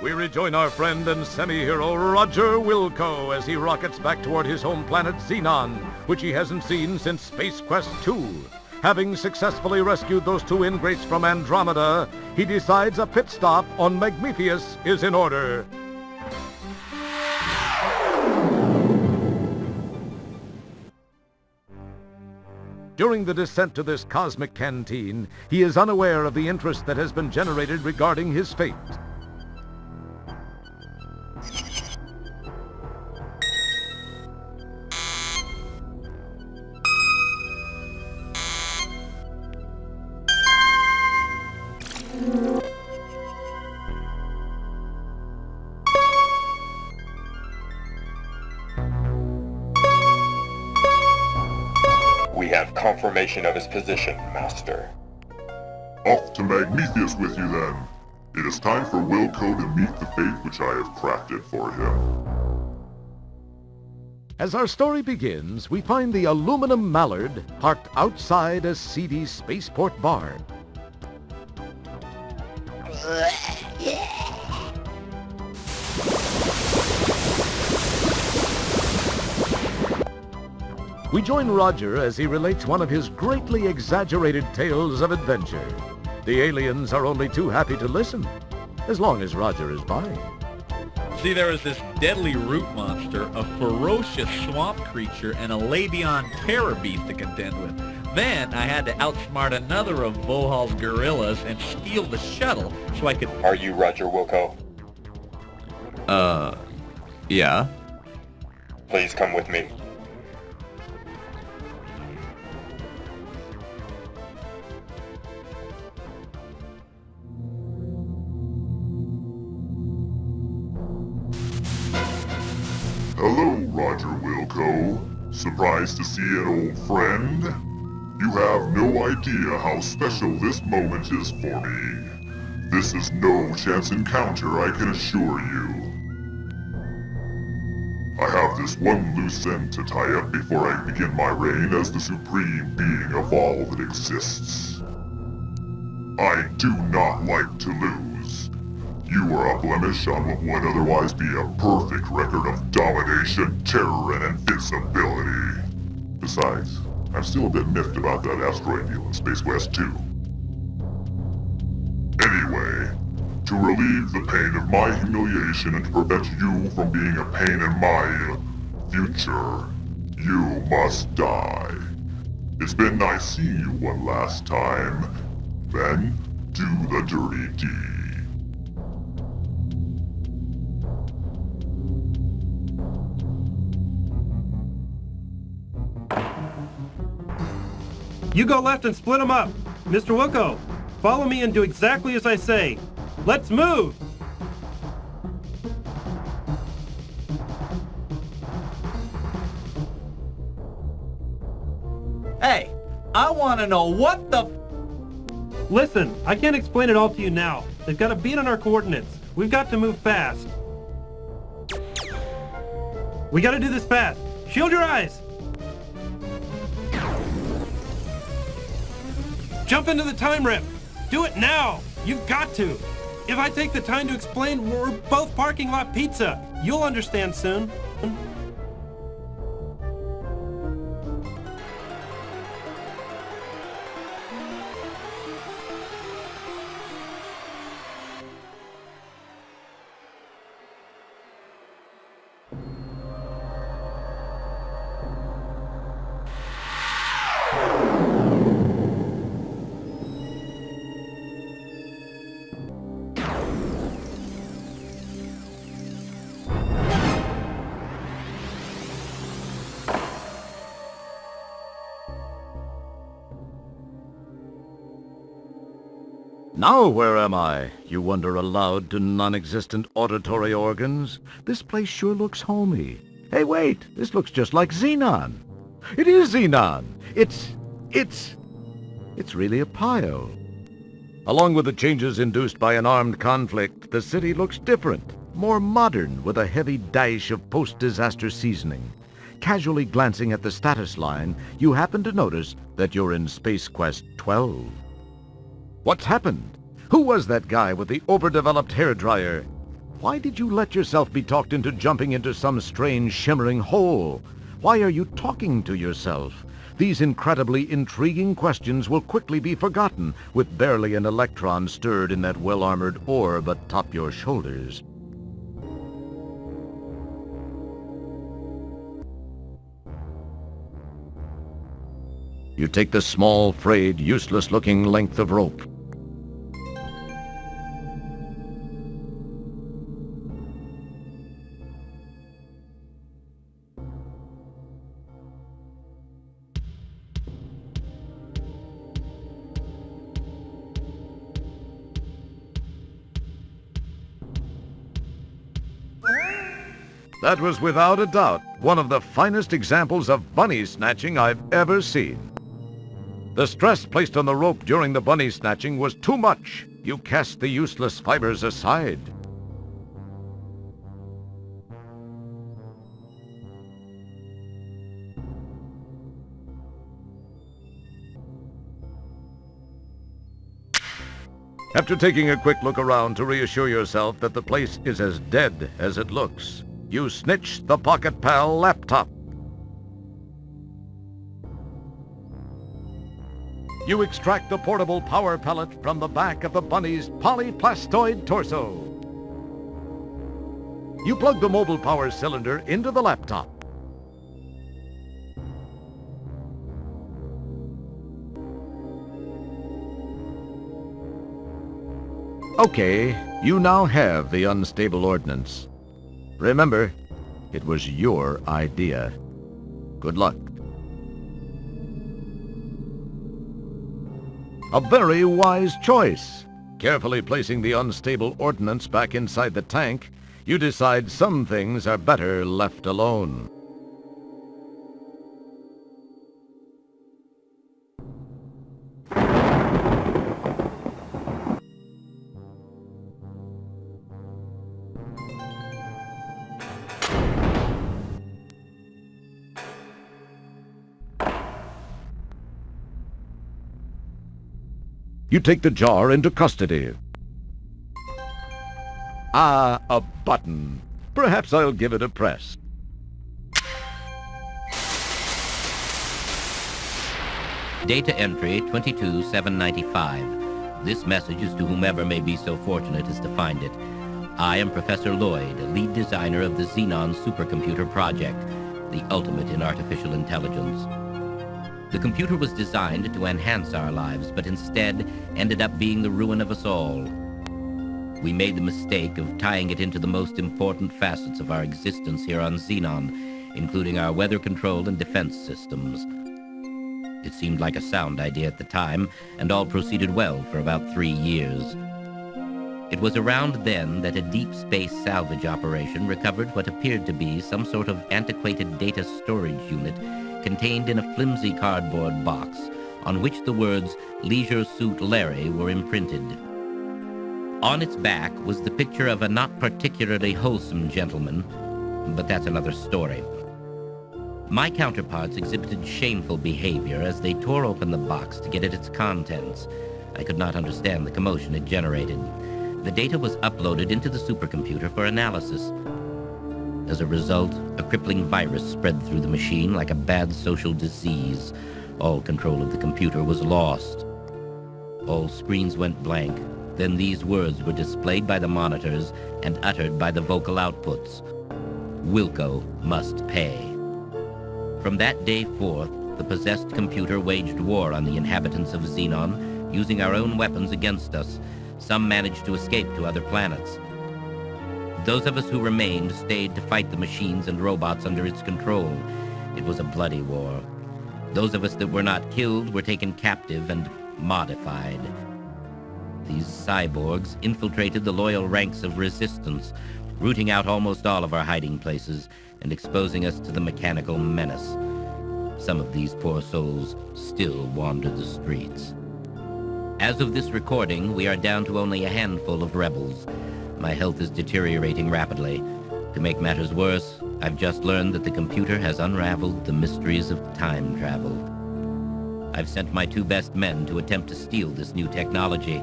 We rejoin our friend and semi-hero Roger Wilco as he rockets back toward his home planet Xenon, which he hasn't seen since Space Quest II. Having successfully rescued those two ingrates from Andromeda, he decides a pit stop on Magmethius is in order. During the descent to this cosmic canteen, he is unaware of the interest that has been generated regarding his fate. We have confirmation of his position, Master. Off to Magmethius with you then. It is time for Wilco to meet the fate which I have crafted for him. As our story begins, we find the aluminum mallard parked outside a seedy spaceport bar. We join Roger as he relates one of his greatly exaggerated tales of adventure. The aliens are only too happy to listen, as long as Roger is by. See, there was this deadly root monster, a ferocious swamp creature, and a Labion terror beast to contend with. Then I had to outsmart another of Vohaul's gorillas and steal the shuttle so I could... Are you Roger Wilco? Yeah? Please come with me. Hello, Roger Wilco. Surprised to see an old friend? You have no idea how special this moment is for me. This is no chance encounter, I can assure you. I have this one loose end to tie up before I begin my reign as the supreme being of all that exists. I do not like to lose. You are a blemish on what would otherwise be a perfect record of domination, terror, and invincibility. Besides, I'm still a bit miffed about that asteroid deal in Space Quest 2. Anyway, to relieve the pain of my humiliation and to prevent you from being a pain in my future, you must die. It's been nice seeing you one last time. Then, do the dirty deed. You go left and split them up. Mr. Wilco, follow me and do exactly as I say. Let's move! Hey, I want to know what the... Listen, I can't explain it all to you now. They've got a beat on our coordinates. We've got to move fast. We gotta do this fast. Shield your eyes! Jump into the time rip! Do it now! You've got to! If I take the time to explain, we're both parking lot pizza. You'll understand soon. Now where am I? You wonder aloud to non-existent auditory organs. This place sure looks homey. Hey, wait! This looks just like Xenon. It is Xenon! It's really a pile. Along with the changes induced by an armed conflict, the city looks different, more modern, with a heavy dash of post-disaster seasoning. Casually glancing at the status line, you happen to notice that you're in Space Quest 12. What's happened? Who was that guy with the overdeveloped hairdryer? Why did you let yourself be talked into jumping into some strange shimmering hole? Why are you talking to yourself? These incredibly intriguing questions will quickly be forgotten with barely an electron stirred in that well-armored orb atop your shoulders. You take the small, frayed, useless-looking length of rope. That was without a doubt one of the finest examples of bunny snatching I've ever seen. The stress placed on the rope during the bunny snatching was too much. You cast the useless fibers aside. After taking a quick look around to reassure yourself that the place is as dead as it looks, you snitch the Pocket Pal laptop. You extract the portable power pellet from the back of the bunny's polyplastoid torso. You plug the mobile power cylinder into the laptop. Okay, you now have the unstable ordnance. Remember, it was your idea. Good luck. A very wise choice. Carefully placing the unstable ordnance back inside the tank, you decide some things are better left alone. You take the jar into custody. Ah, a button. Perhaps I'll give it a press. Data entry 22795. This message is to whomever may be so fortunate as to find it. I am Professor Lloyd, lead designer of the Xenon supercomputer project, the ultimate in artificial intelligence. The computer was designed to enhance our lives, but instead ended up being the ruin of us all. We made the mistake of tying it into the most important facets of our existence here on Xenon, including our weather control and defense systems. It seemed like a sound idea at the time, and all proceeded well for about 3 years. It was around then that a deep space salvage operation recovered what appeared to be some sort of antiquated data storage unit contained in a flimsy cardboard box on which the words Leisure Suit Larry were imprinted. On its back was the picture of a not particularly wholesome gentleman, but that's another story. My counterparts exhibited shameful behavior as they tore open the box to get at its contents. I could not understand the commotion it generated. The data was uploaded into the supercomputer for analysis. As a result, a crippling virus spread through the machine like a bad social disease. All control of the computer was lost. All screens went blank. Then these words were displayed by the monitors and uttered by the vocal outputs. Wilco must pay. From that day forth, the possessed computer waged war on the inhabitants of Xenon, using our own weapons against us. Some managed to escape to other planets. Those of us who remained stayed to fight the machines and robots under its control. It was a bloody war. Those of us that were not killed were taken captive and modified. These cyborgs infiltrated the loyal ranks of resistance, rooting out almost all of our hiding places and exposing us to the mechanical menace. Some of these poor souls still wander the streets. As of this recording, we are down to only a handful of rebels. My health is deteriorating rapidly. To make matters worse, I've just learned that the computer has unraveled the mysteries of time travel. I've sent my 2 best men to attempt to steal this new technology.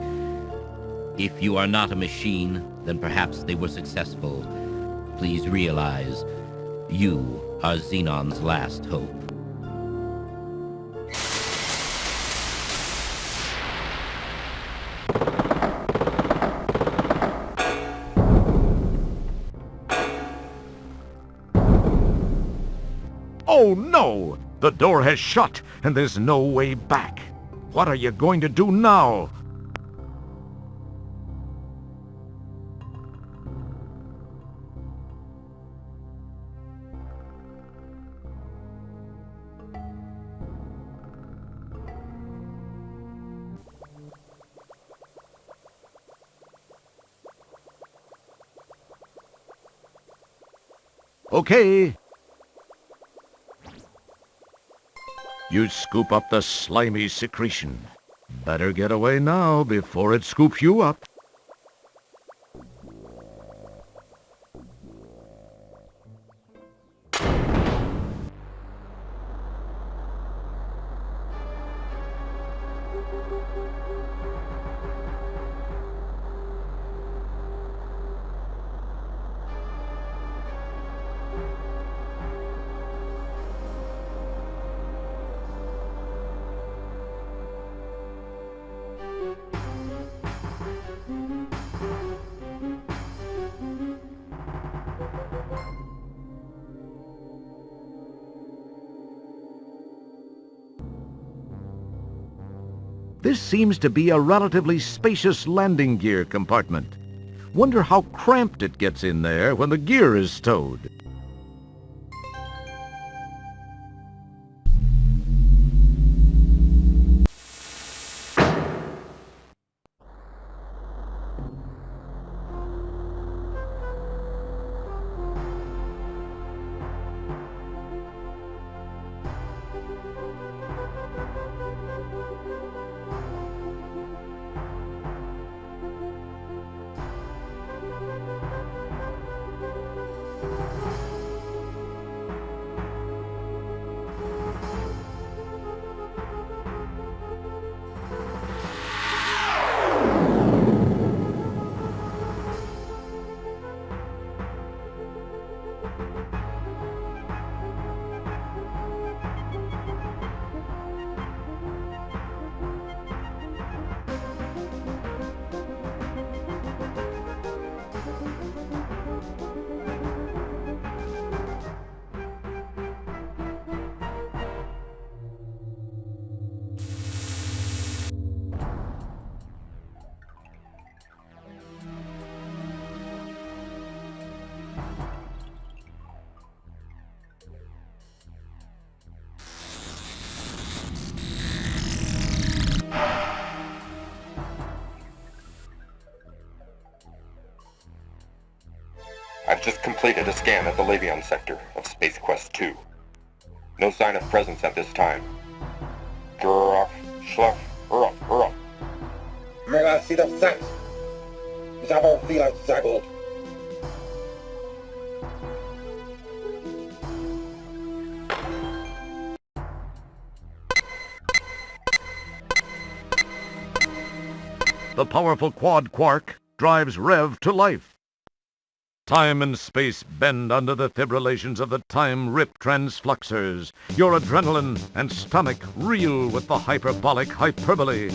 If you are not a machine, then perhaps they were successful. Please realize, you are Xenon's last hope. Oh no! The door has shut, and there's no way back. What are you going to do now? Okay. You scoop up the slimy secretion. Better get away now before it scoops you up. This seems to be a relatively spacious landing gear compartment. Wonder how cramped it gets in there when the gear is stowed. I've just completed a scan of the Lavion sector of Space Quest 2. No sign of presence at this time. Grrrruff, schluff, ruff, ruff. Mega sieht auf Zeit. Ich habe auch viel als sehr gut. The powerful quad quark drives Rev to life. Time and space bend under the fibrillations of the time-rip transfluxers. Your adrenaline and stomach reel with the hyperbolic hyperbole.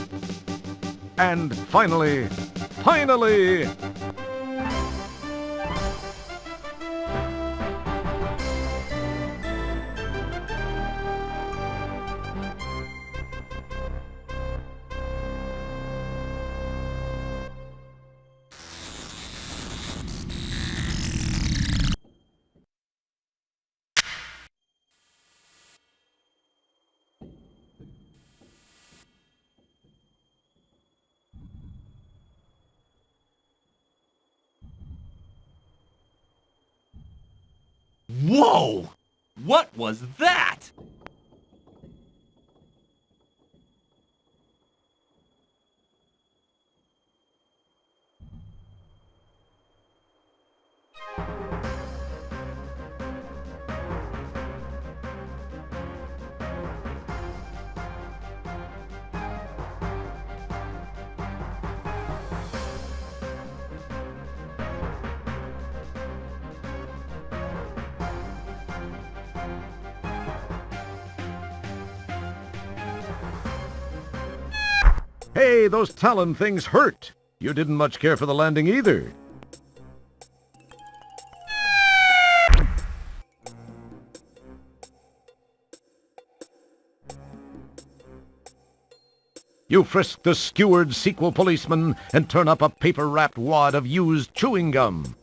And finally... Whoa! What was that? Hey, those Talon things hurt. You didn't much care for the landing either. You frisk the skewered sequel policeman and turn up a paper-wrapped wad of used chewing gum.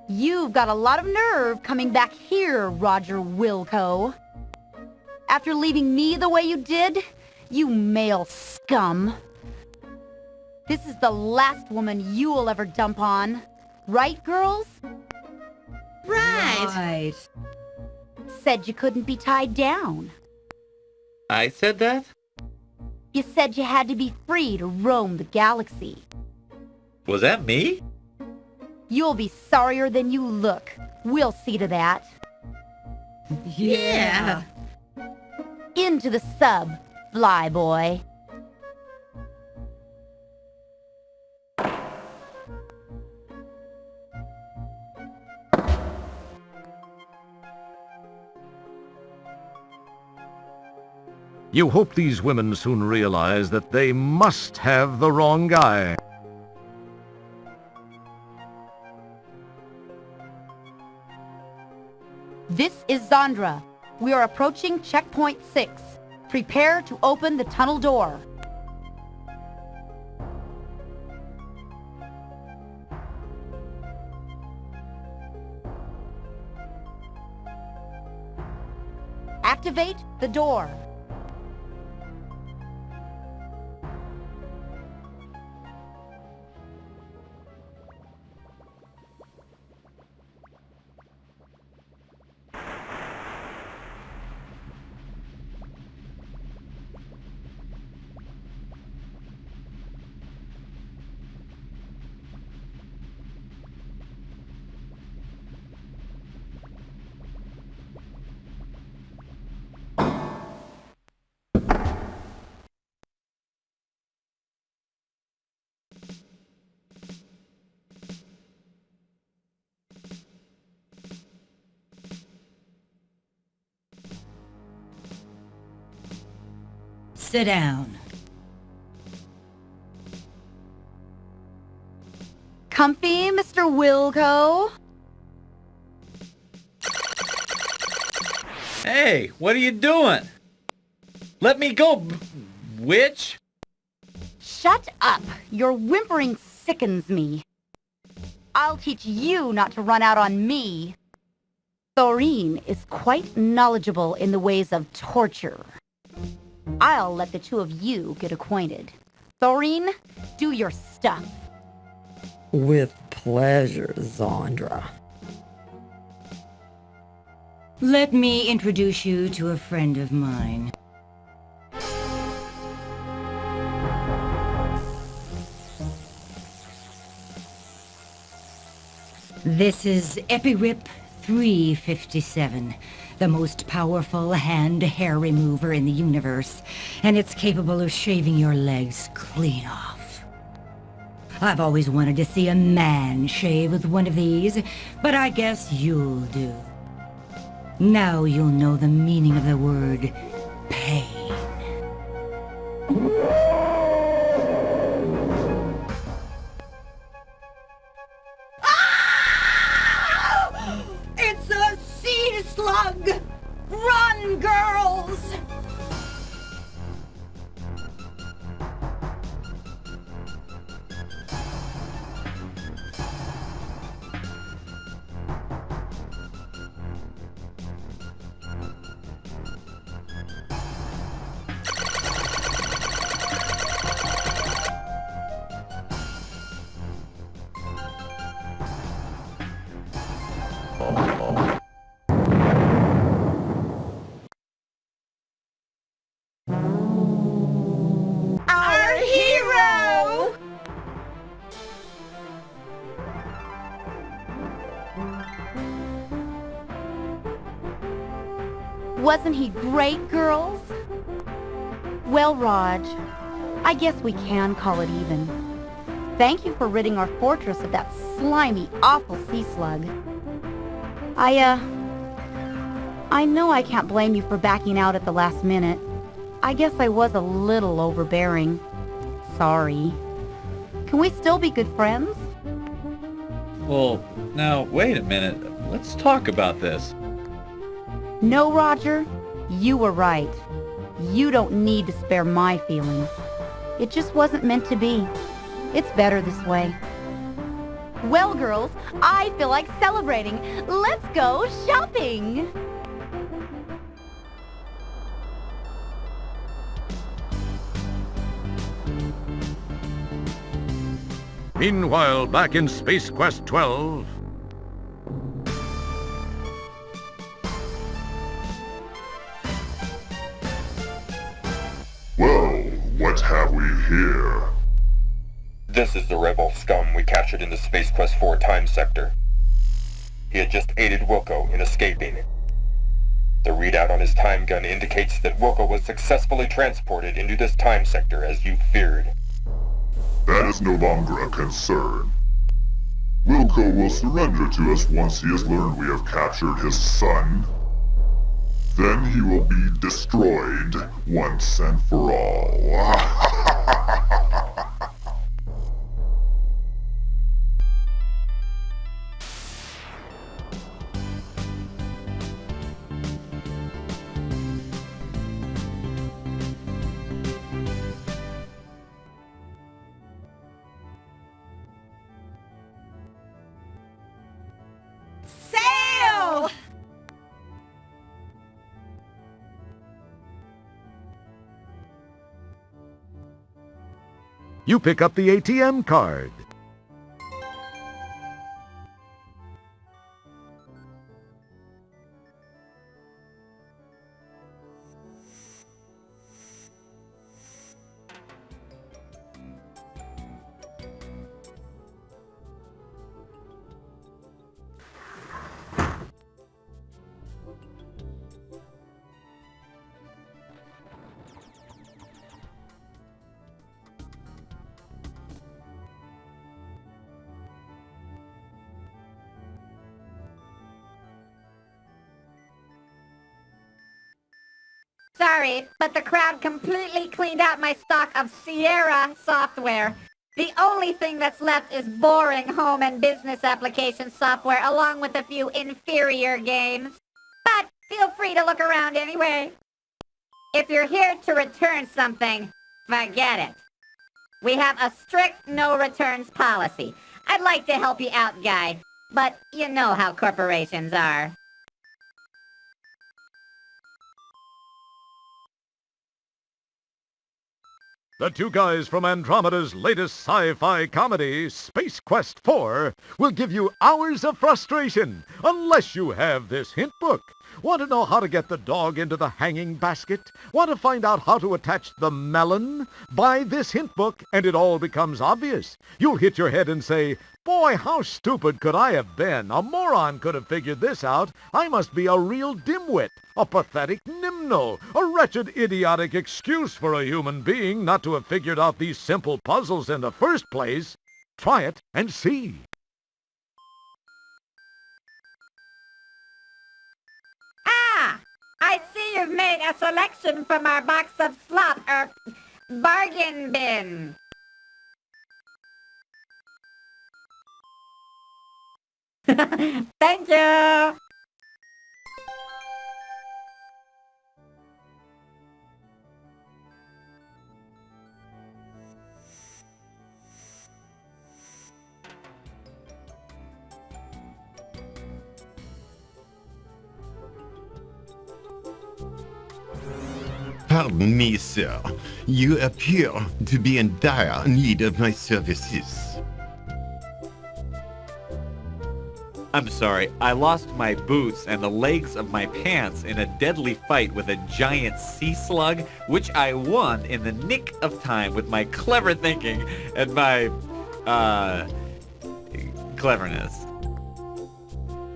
You've got a lot of nerve coming back here, Roger Wilco. After leaving me the way you did, you male scum. This is the last woman you'll ever dump on. Right, girls? Right. Said you couldn't be tied down. I said that? You said you had to be free to roam the galaxy. Was that me? You'll be sorrier than you look. We'll see to that. Yeah. Into the sub, fly boy. You hope these women soon realize that they must have the wrong guy. This is Zandra. We are approaching checkpoint 6. Prepare to open the tunnel door. Activate the door. Sit down. Comfy, Mr. Wilco? Hey, what are you doing? Let me go, witch! Shut up! Your whimpering sickens me. I'll teach you not to run out on me. Sarien is quite knowledgeable in the ways of torture. I'll let the two of you get acquainted. Sarien, do your stuff. With pleasure, Zandra. Let me introduce you to a friend of mine. This is Epirip 357, the most powerful hand-hair remover in the universe, and it's capable of shaving your legs clean off. I've always wanted to see a man shave with one of these, but I guess you'll do. Now you'll know the meaning of the word pain. Wasn't he great, girls? Well, Raj, I guess we can call it even. Thank you for ridding our fortress of that slimy, awful sea slug. I know I can't blame you for backing out at the last minute. I guess I was a little overbearing. Sorry. Can we still be good friends? Well, now, wait a minute. Let's talk about this. No, Roger. You were right. You don't need to spare my feelings. It just wasn't meant to be. It's better this way. Well, girls, I feel like celebrating. Let's go shopping! Meanwhile, back in Space Quest 12... Well, what have we here? This is the rebel scum we captured in the Space Quest 4 time sector. He had just aided Wilco in escaping. The readout on his time gun indicates that Wilco was successfully transported into this time sector as you feared. That is no longer a concern. Wilco will surrender to us once he has learned we have captured his son. Then he will be destroyed once and for all. Sail! You pick up the ATM card. Sorry, but the crowd completely cleaned out my stock of Sierra software. The only thing that's left is boring home and business application software along with a few inferior games. But feel free to look around anyway. If you're here to return something, forget it. We have a strict no returns policy. I'd like to help you out, guy, but you know how corporations are. The two guys from Andromeda's latest sci-fi comedy, Space Quest 4, will give you hours of frustration unless you have this hint book. Want to know how to get the dog into the hanging basket? Want to find out how to attach the melon? Buy this hint book and it all becomes obvious. You'll hit your head and say, "Boy, how stupid could I have been? A moron could have figured this out. I must be a real dimwit, a pathetic nimno, a wretched, idiotic excuse for a human being not to have figured out these simple puzzles in the first place." Try it and see. Ah! I see you've made a selection from our box of slop, bargain bin. Thank you! Pardon me, sir. You appear to be in dire need of my services. I'm sorry, I lost my boots and the legs of my pants in a deadly fight with a giant sea slug, which I won in the nick of time with my clever thinking and my, cleverness.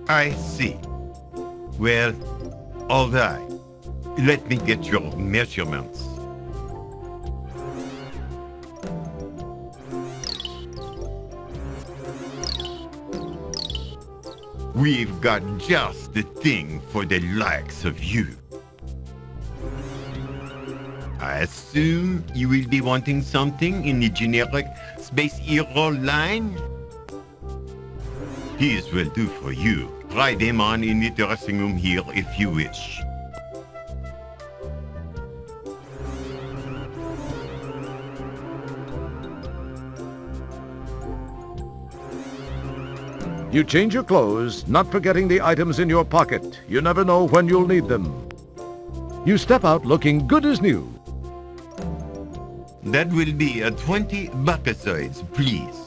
I see. Well, all right. Let me get your measurements. We've got just the thing for the likes of you. I assume you will be wanting something in the generic space hero line? His will do for you. Try them on in the dressing room here if you wish. You change your clothes, not forgetting the items in your pocket. You never know when you'll need them. You step out looking good as new. That will be 20 buckazoids, please.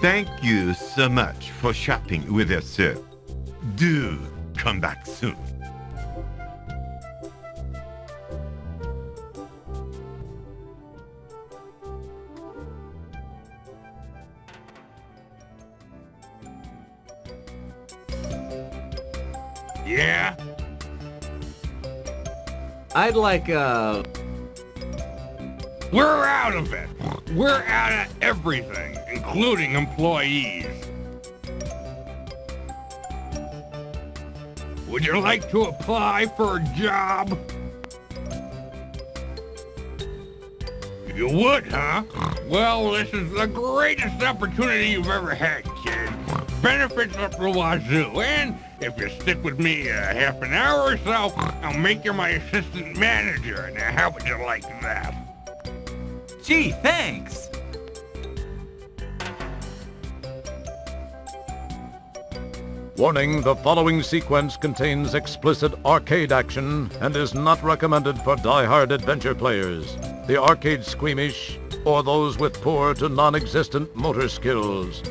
Thank you so much for shopping with us, sir. Do come back soon. Yeah? I'd like, We're out of it. We're out of everything, including employees. Would you like to apply for a job? You would, huh? Well, this is the greatest opportunity you've ever had, kid. Benefits up the wazoo, and if you stick with me half an hour or so, I'll make you my assistant manager. Now, how would you like that? gee, thanks. Warning, the following sequence contains explicit arcade action and is not recommended for die-hard adventure players, the arcade squeamish, or those with poor to non-existent motor skills.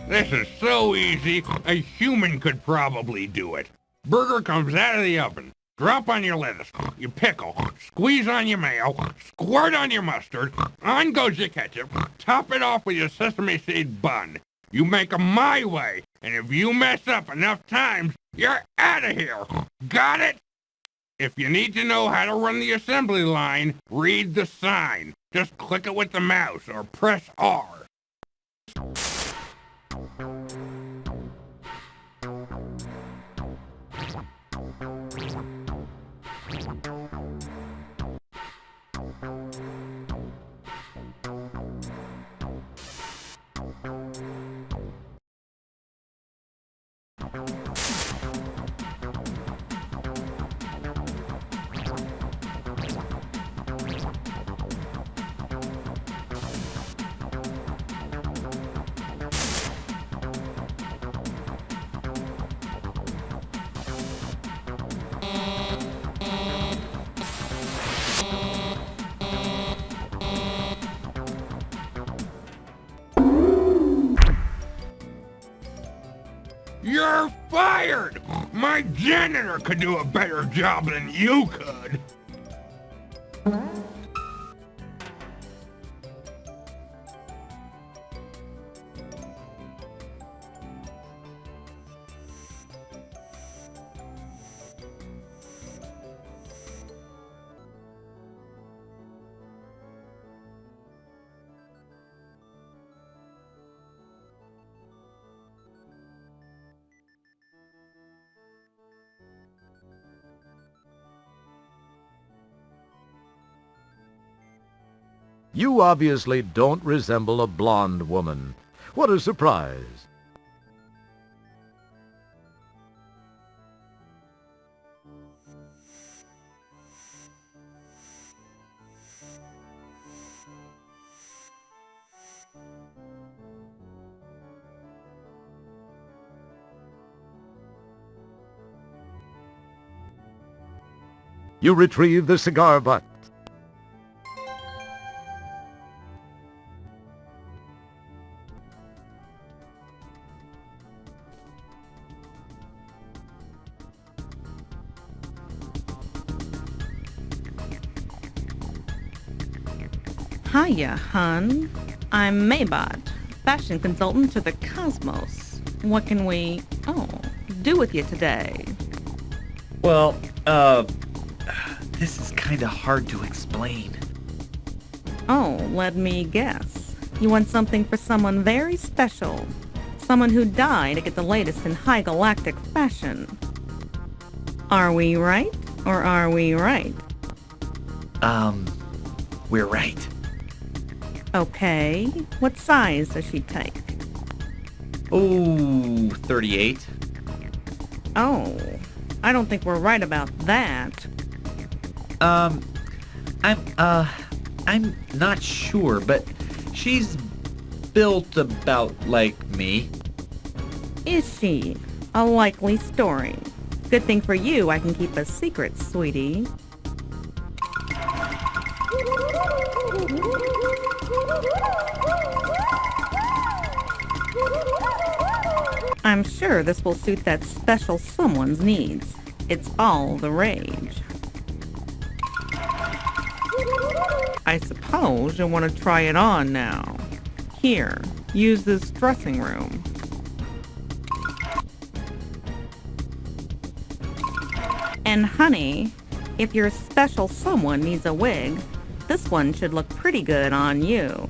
This is so easy, a human could probably do it. Burger comes out of the oven. Drop on your lettuce, your pickle, squeeze on your mayo, squirt on your mustard, on goes your ketchup, top it off with your sesame seed bun. You make 'em my way, and if you mess up enough times, you're out of here. Got it? If you need to know how to run the assembly line, read the sign. Just click it with the mouse or press R. You're fired! My janitor could do a better job than you could. You obviously don't resemble a blonde woman. What a surprise. You retrieve the cigar butt. Hiya, hun. I'm Maybot, fashion consultant to the Cosmos. What can we... Oh, do with you today? Well, this is kinda hard to explain. Oh, let me guess. You want something for someone very special. Someone who died to get the latest in high galactic fashion. Are we right, or are we right? We're right. Okay. What size does she take? Oh, 38. Oh, I don't think we're right about that. I'm not sure, but she's built about like me. Is she? A likely story. Good thing for you I can keep a secret, sweetie. I'm sure this will suit that special someone's needs. It's all the rage. I suppose you'll want to try it on now. Here, use this dressing room. And honey, if your special someone needs a wig, this one should look pretty good on you.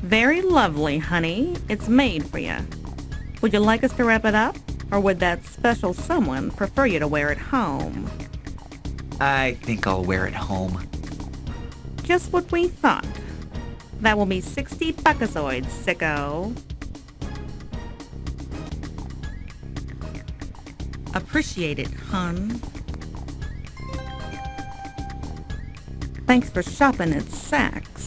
Very lovely, honey. It's made for you. Would you like us to wrap it up? Or would that special someone prefer you to wear it home? I think I'll wear it home. Just what we thought. That will be 60 buckazoids, sicko. Appreciate it, hun. Thanks for shopping at Saks.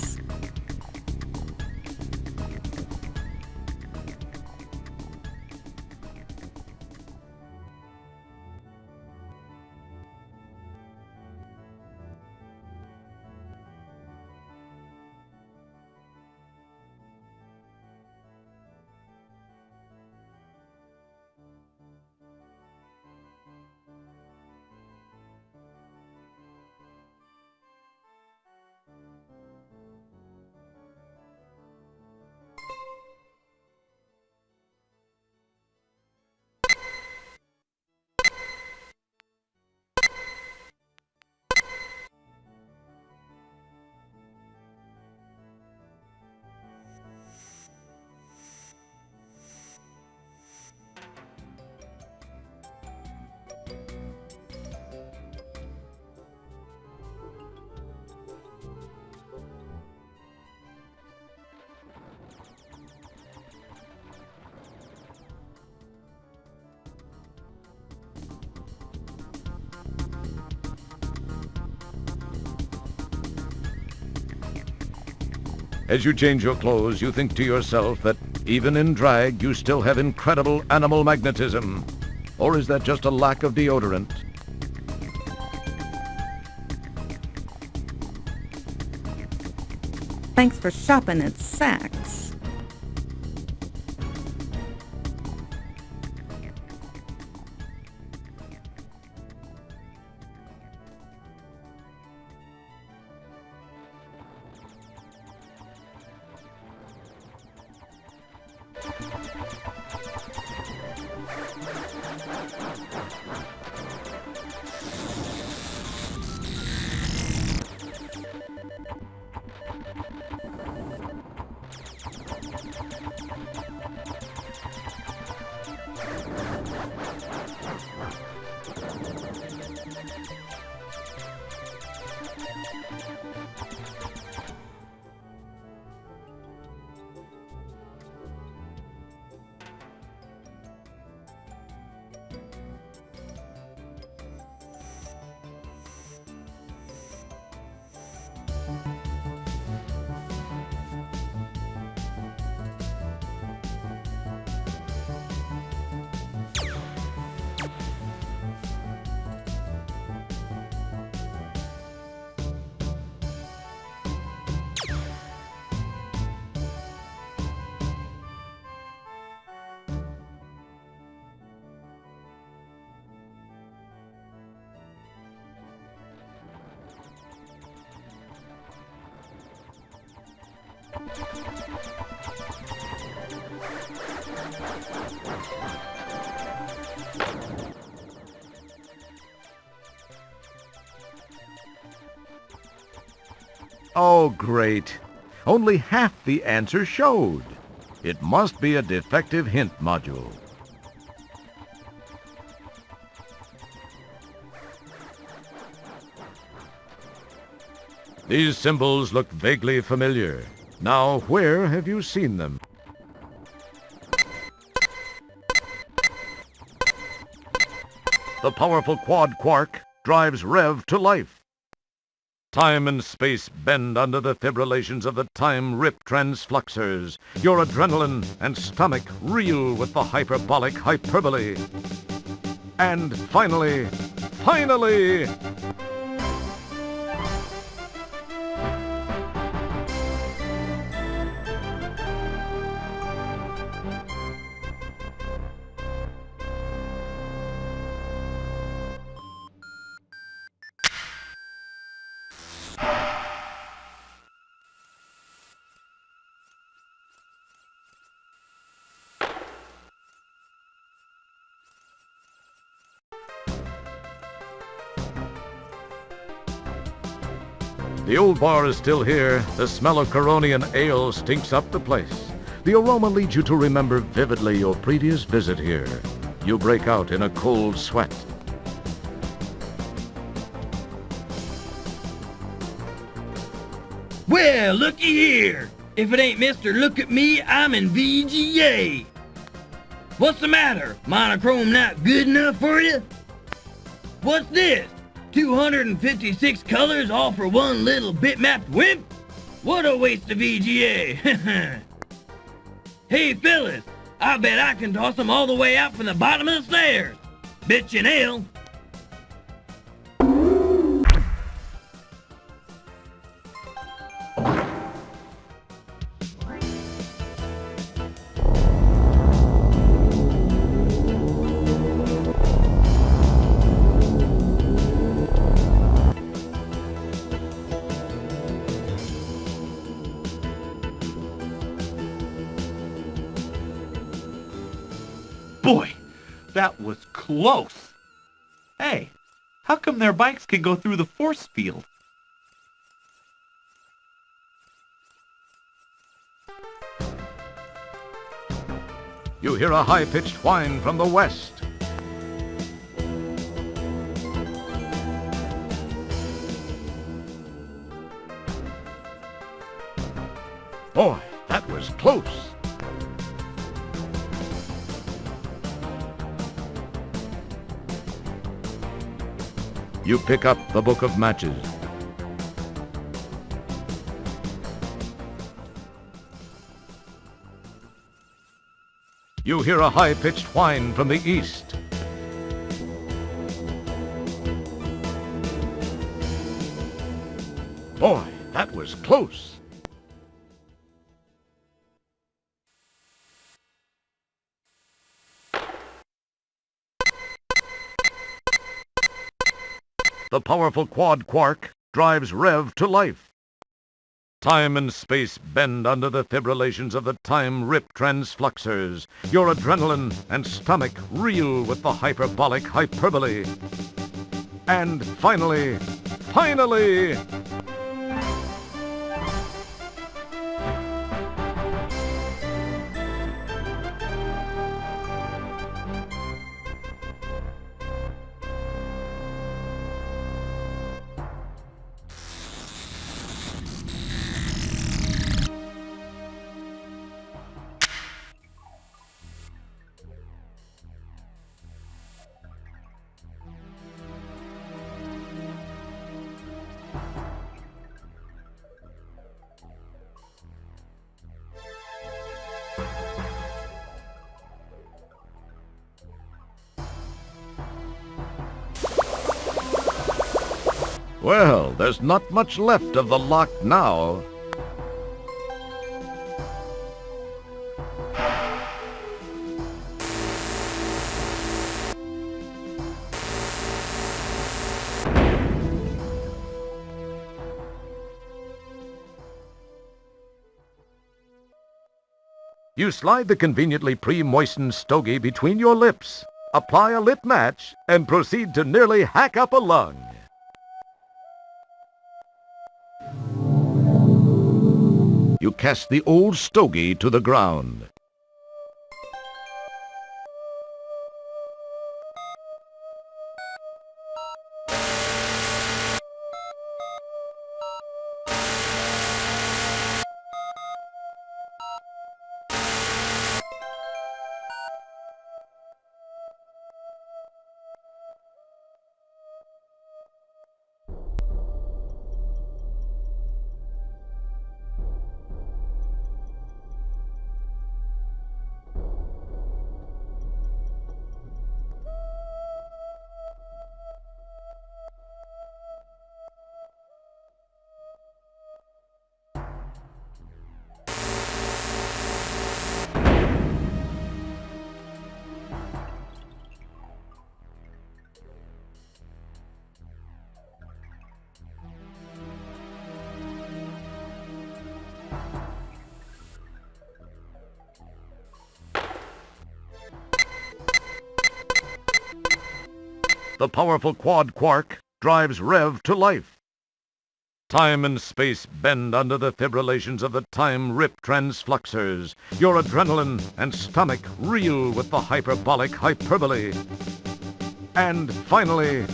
As you change your clothes, you think to yourself that even in drag, you still have incredible animal magnetism. Or is that just a lack of deodorant? Thanks for shopping at Saks. Oh, great. Only half the answer showed. It must be a defective hint module. These symbols look vaguely familiar. Now, where have you seen them? The powerful quad quark drives Rev to life. Time and space bend under the fibrillations of the time-rip transfluxers. Your adrenaline and stomach reel with the hyperbolic hyperbole. And finally... The old bar is still here. The smell of Coronian ale stinks up the place. The aroma leads you to remember vividly your previous visit here. You break out in a cold sweat. Well, looky here. If it ain't Mr. Look at Me, I'm in VGA. What's the matter? Monochrome not good enough for you? What's this? 256 colors all for one little bitmapped wimp? What a waste of VGA. Hey fellas, I bet I can toss them all the way out from the bottom of the stairs. Bitch and ale. Boy, that was close. Hey, how come their bikes can go through the force field? You hear a high-pitched whine from the west. Boy, that was close. You pick up the book of matches. You hear a high-pitched whine from the east. Boy, that was close. The powerful quad quark drives Rev to life. Time and space bend under the fibrillations of the time-rip transfluxers. Your adrenaline and stomach reel with the hyperbolic hyperbole. And finally... Well, there's not much left of the lock now. You slide the conveniently pre-moistened stogie between your lips, apply a lit match, and proceed to nearly hack up a lung. You cast the old stogie to the ground. The powerful quad quark drives Rev to life. Time and space bend under the fibrillations of the time rip transfluxers. Your adrenaline and stomach reel with the hyperbolic hyperbole. And finally...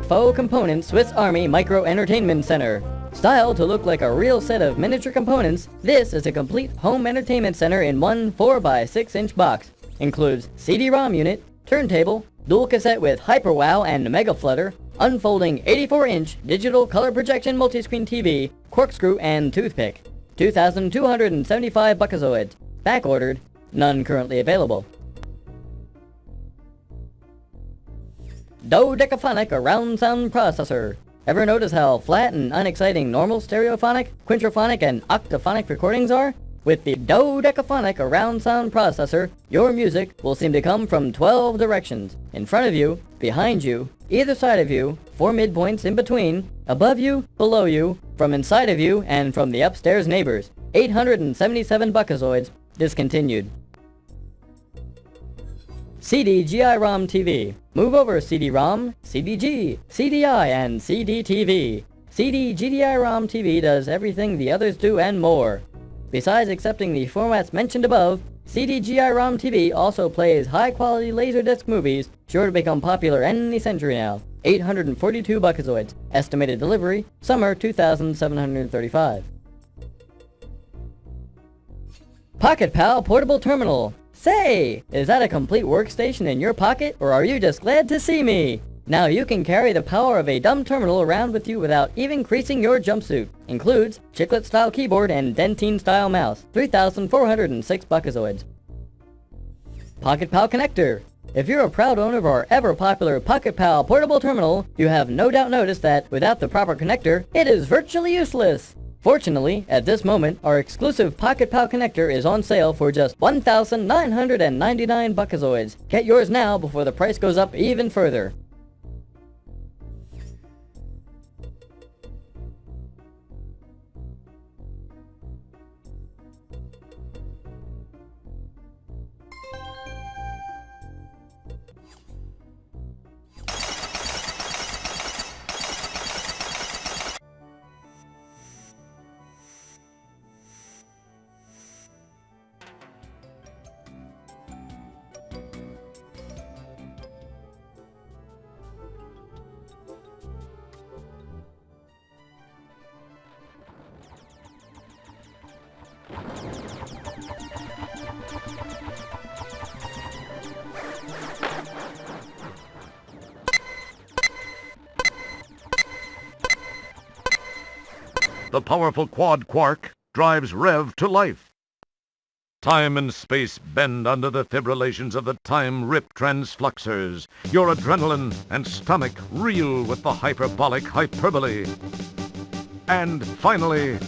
Faux Components Swiss Army Micro Entertainment Center. Styled to look like a real set of miniature components, this is a complete home entertainment center in one 4x6-inch box. Includes CD-ROM unit, turntable, dual cassette with HyperWow and Mega Flutter, unfolding 84-inch digital color projection multiscreen TV, corkscrew and toothpick. 2,275 buckazoids. Back ordered. None currently available. Dodecaphonic Around Sound Processor. Ever notice how flat and unexciting normal stereophonic, quintrophonic, and octaphonic recordings are? With the Dodecaphonic Around Sound Processor, your music will seem to come from 12 directions. In front of you, behind you, either side of you, 4 midpoints in between, above you, below you, from inside of you, and from the upstairs neighbors. 877 buckazoids. Discontinued. CD-GI-ROM TV. Move over CD-ROM, CDG, CDI, and CD-TV. CD-GDI-ROM TV does everything the others do and more. Besides accepting the formats mentioned above, CD-GI-ROM TV also plays high-quality Laserdisc movies, sure to become popular any century now. 842 buckazoids. Estimated delivery, summer 2735. Pocket Pal Portable Terminal. Say, is that a complete workstation in your pocket, or are you just glad to see me? Now you can carry the power of a dumb terminal around with you without even creasing your jumpsuit. Includes chiclet-style keyboard and dentine-style mouse. 3,406 buckazoids. Pocket Pal Connector. If you're a proud owner of our ever-popular Pocket Pal portable terminal, you have no doubt noticed that, without the proper connector, it is virtually useless. Fortunately, at this moment, our exclusive Pocket Pal connector is on sale for just 1,999 buckazoids. Get yours now before the price goes up even further. the powerful quad quark drives Rev to life. Time and space bend under the fibrillations of the time-rip transfluxers. Your adrenaline and stomach reel with the hyperbolic hyperbole. And finally...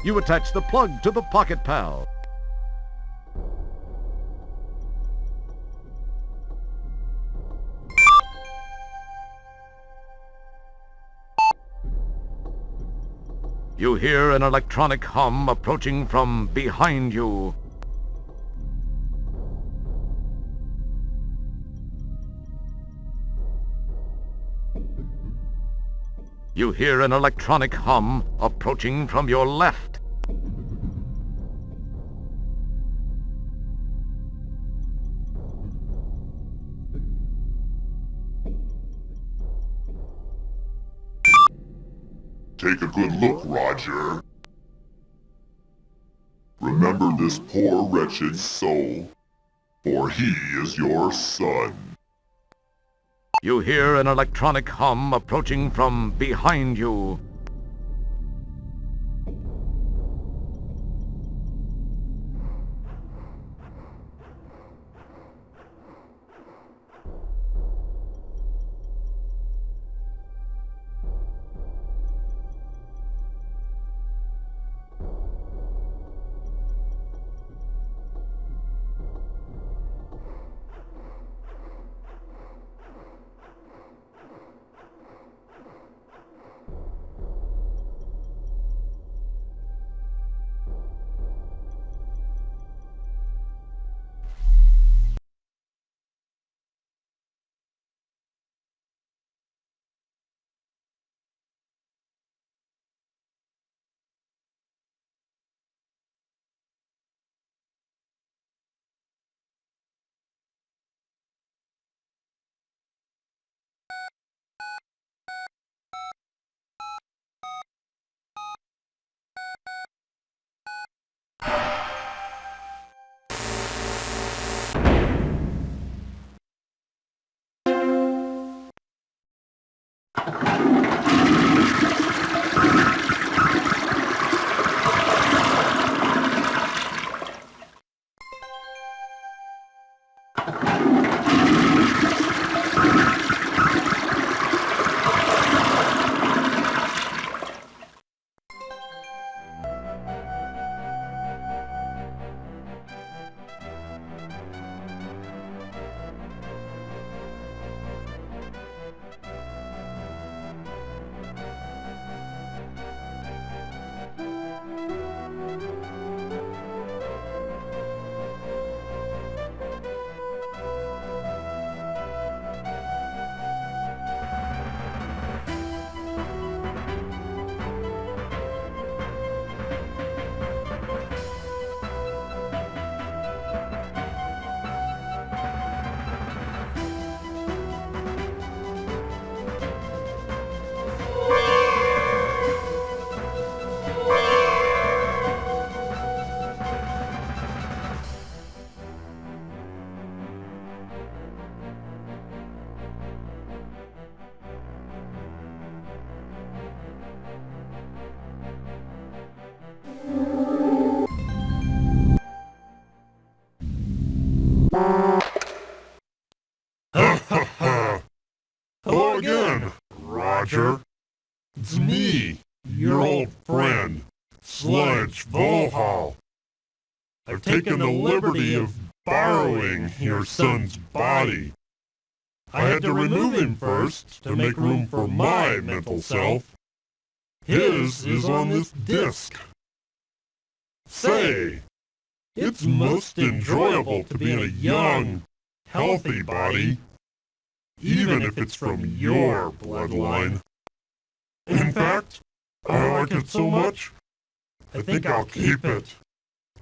You attach the plug to the Pocket Pal. You hear an electronic hum approaching from behind you. You hear an electronic hum approaching from your left. Take a good look, Roger. Remember this poor wretched soul, for he is your son. You hear an electronic hum approaching from behind you. Hello again, Roger. It's me, taken the liberty of borrowing your son's body. I had to remove him first to make room for my mental self. His is on this disc. Say, it's most enjoyable to be in a young, healthy body, even if it's from your bloodline. In fact, I like it so much, I think I'll keep it.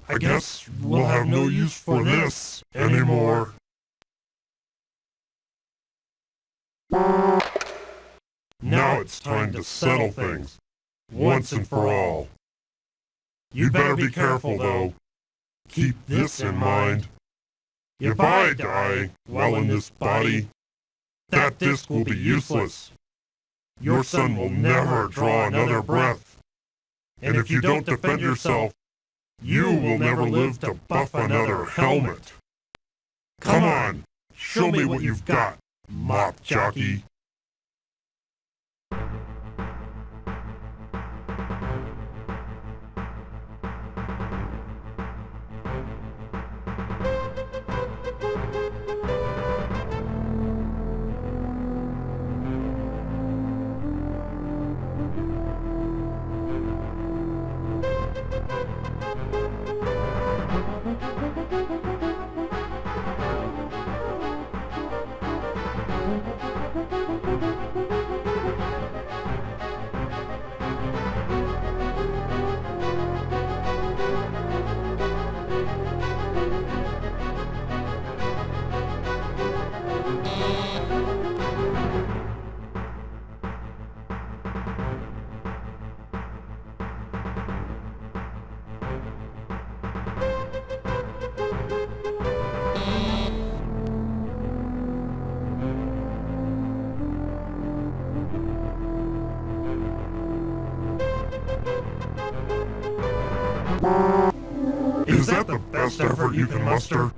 I guess we'll have no use for this anymore. Now it's time to settle things, once and for all. You'd better be careful, though. Keep this in mind. If I die while in this body, that disc will be useless. Your son will never draw another breath. And if you don't defend yourself, you will never live to buff another helmet. Come on, show me what you've got, mop jockey. Is that the best effort you can muster?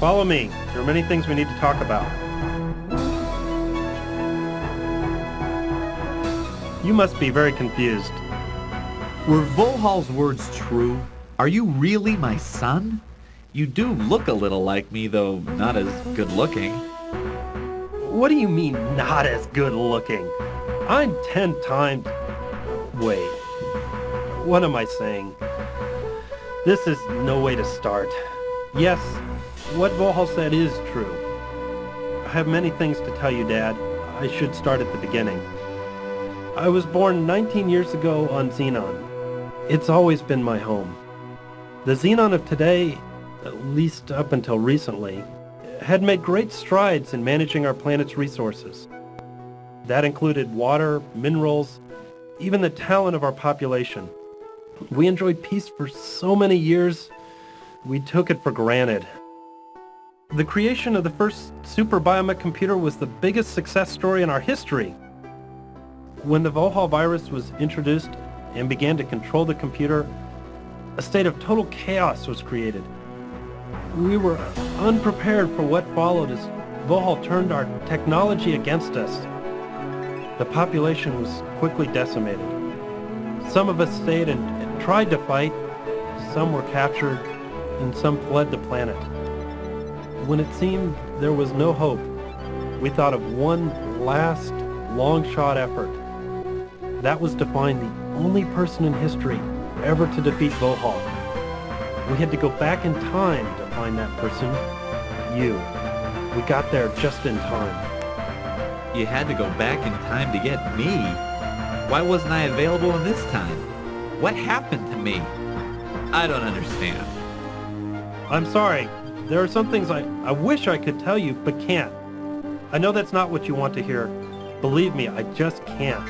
Follow me. There are many things we need to talk about. You must be very confused. Were Vohaul's words true? Are you really my son? You do look a little like me, though not as good looking. What do you mean, not as good looking? I'm 10 times... Wait. What am I saying? This is no way to start. Yes, what Vohaul said is true. I have many things to tell you, Dad. I should start at the beginning. I was born 19 years ago on Xenon. It's always been my home. The Xenon of today, at least up until recently, had made great strides in managing our planet's resources. That included water, minerals, even the talent of our population. We enjoyed peace for so many years, we took it for granted. The creation of the first super biomech computer was the biggest success story in our history. When the Vohaul virus was introduced and began to control the computer, a state of total chaos was created. We were unprepared for what followed as Vohaul turned our technology against us. The population was quickly decimated. Some of us stayed and tried to fight, some were captured, and some fled the planet. When it seemed there was no hope, we thought of one last, long-shot effort. That was to find the only person in history ever to defeat Vohaul. We had to go back in time to find that person, you. We got there just in time. You had to go back in time to get me? Why wasn't I available in this time? What happened to me? I don't understand. I'm sorry. There are some things I wish I could tell you, but can't. I know that's not what you want to hear. Believe me, I just can't.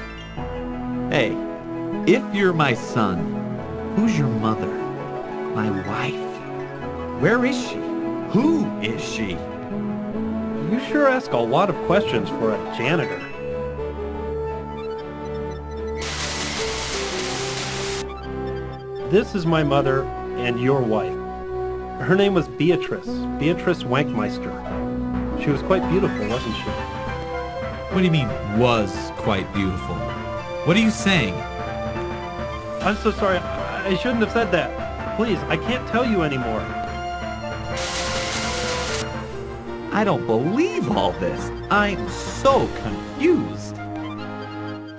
Hey, if you're my son, who's your mother? My wife? Where is she? Who is she? You sure ask a lot of questions for a janitor. This is my mother and your wife. Her name was Beatrice Wankmeister. She was quite beautiful, wasn't she? What do you mean, was quite beautiful? What are you saying? I'm so sorry. I shouldn't have said that. Please, I can't tell you anymore. I don't believe all this. I'm so confused.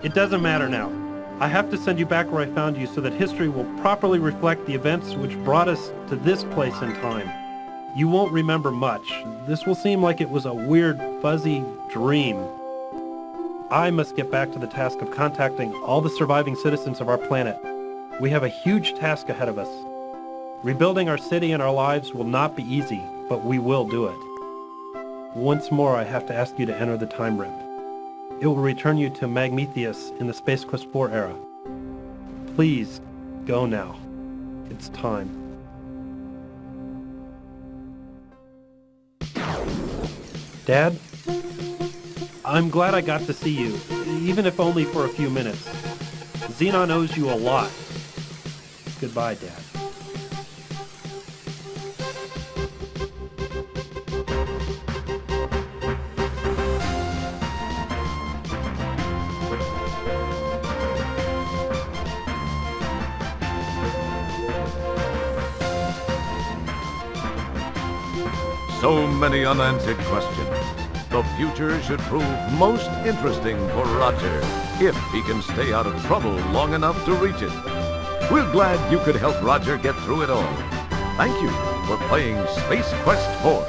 It doesn't matter now. I have to send you back where I found you so that history will properly reflect the events which brought us to this place in time. You won't remember much. This will seem like it was a weird, fuzzy dream. I must get back to the task of contacting all the surviving citizens of our planet. We have a huge task ahead of us. Rebuilding our city and our lives will not be easy, but we will do it. Once more, I have to ask you to enter the time rip. It will return you to Magmetheus in the Space Quest 4 era. Please, go now. It's time. Dad? I'm glad I got to see you, even if only for a few minutes. Xenon owes you a lot. Goodbye, Dad. So many unanswered questions. The future should prove most interesting for Roger, if he can stay out of trouble long enough to reach it. We're glad you could help Roger get through it all. Thank you for playing Space Quest 4.